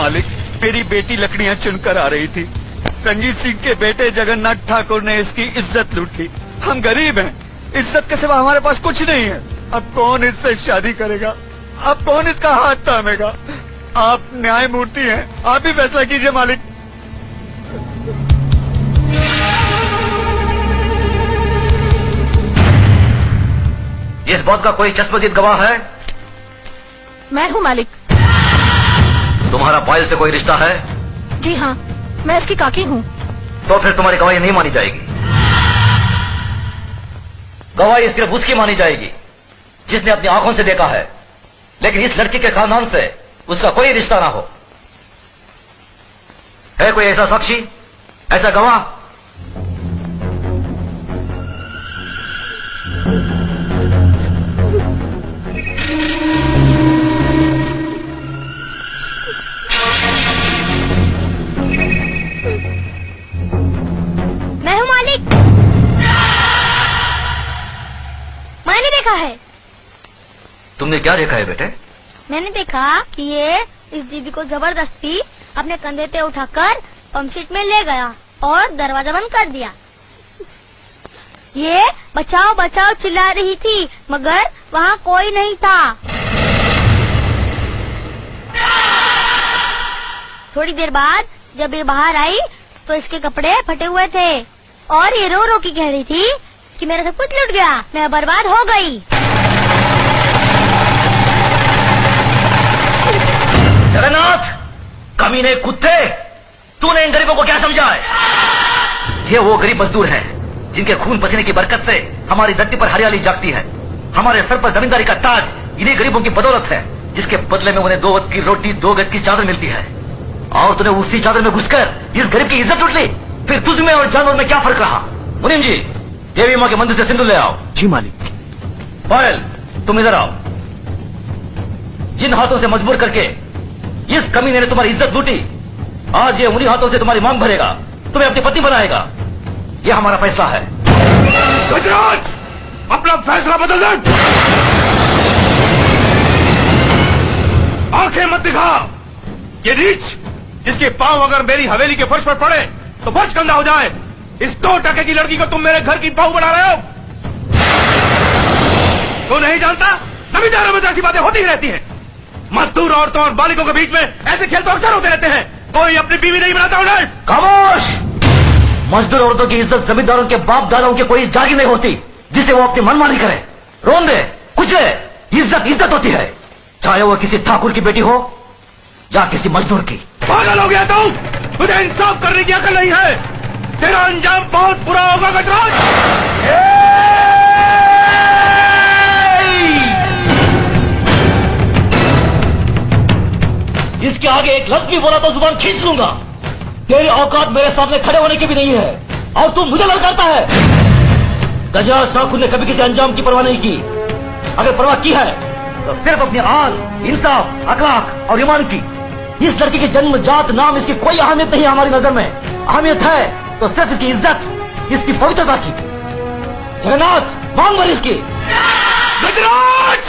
मालिक, मेरी बेटी लकड़ियां चुनकर आ रही थी। रंजीत सिंह के बेटे जगन्नाथ ठाकुर ने इसकी इज्जत लूटी। हम गरीब हैं, इज्जत के सिवा हमारे पास कुछ नहीं है। अब कौन इससे शादी करेगा? अब कौन इसका हाथ थामेगा? आप न्यायमूर्ति हैं, आप ही फैसला कीजिए मालिक। इस बात का कोई चश्मदीद गवाह है? मैं हूँ मालिक। तुम्हारा पायल से कोई रिश्ता है? जी हाँ, मैं इसकी काकी हूँ। तो फिर तुम्हारी गवाही नहीं मानी जाएगी। गवाही सिर्फ उसकी मानी जाएगी जिसने अपनी आंखों से देखा है, लेकिन इस लड़की के खानदान से उसका कोई रिश्ता ना हो। है कोई ऐसा साक्षी, ऐसा गवाह? मैं हूँ मालिक। मैंने देखा है। तुमने क्या देखा है बेटे? मैंने देखा कि ये इस दीदी को जबरदस्ती अपने कंधे पे उठाकर पंपसेट में ले गया और दरवाजा बंद कर दिया। ये बचाओ बचाओ चिल्ला रही थी, मगर वहाँ कोई नहीं था। थोड़ी देर बाद जब ये बाहर आई तो इसके कपड़े फटे हुए थे और ये रो रो के कह रही थी कि मेरा सब कुछ लुट गया, मैं बर्बाद हो गई। जगन्नाथ, कमीने कुत्ते, तूने इन गरीबों को क्या समझा है? ये वो गरीब मजदूर हैं जिनके खून पसीने की बरकत से हमारी धरती पर हरियाली जागती है। हमारे सर पर जमींदारी का ताज इन्हीं गरीबों की बदौलत है, जिसके बदले में उन्हें 2 वक्त की रोटी 2 गज की चादर मिलती है। और तूने उसी चादर में घुसकर इस गरीब की इज्जत लूट ली। फिर तुझ में और जानवर में क्या फर्क रहा? मुनीम जी, देवी माँ के मंदिर से सिंदूर ले आओ। जी मालिक। पायल, तुम इधर आओ। जिन हाथों से मजबूर करके इस कमीने ने तुम्हारी इज्जत लूटी, आज ये उन्हीं हाथों से तुम्हारी मांग भरेगा, तुम्हें अपनी पत्नी बनाएगा। ये हमारा फैसला है। गजराज, अपना फैसला बदल दे। आंखें मत दिखा। ये नीच, जिसके पांव अगर मेरी हवेली के फर्श पर पड़े तो फर्श गंदा हो जाए, इस 2 टके की लड़की को तुम मेरे घर की बहू बना रहे हो। तो नहीं जानता, जमींदारों में तो ऐसी बातें होती ही रहती हैं। मजदूर औरतों और बालिकों के बीच में ऐसे खेल तो अक्सर होते रहते हैं। कोई अपनी बीवी नहीं बनाता उन्हें। खामोश! मजदूर औरतों की इज्जत जमींदारों के बाप दादाओं के कोई जागी नहीं होती जिसे वो अपनी मनमानी करे, रोन दे, कुचले। इज्जत इज्जत होती है, चाहे वो किसी ठाकुर की बेटी हो या किसी मजदूर की। पागल हो गया तू? तुझे इंसाफ करने की अकल नहीं है। तेरा अंजाम बहुत बुरा होगा गजराज। इसके आगे एक लफ्ज भी बोला तो जुबान खींच लूंगा। तेरी औकात मेरे सामने खड़े होने की भी नहीं है और तू मुझे ललकारता है। गजराज ठाकुर ने कभी किसी अंजाम की परवाह नहीं की। अगर परवाह की है तो सिर्फ अपनी आल, इंसाफ, अखलाक और ईमान की। इस लड़की के जन्म, जात, नाम, इसकी कोई अहमियत नहीं है हमारी नजर में। अहमियत है तो सिर्फ इसकी इज्जत, इसकी पवित्रता की। जगन्नाथ, मांग भर इसकी। गजराज!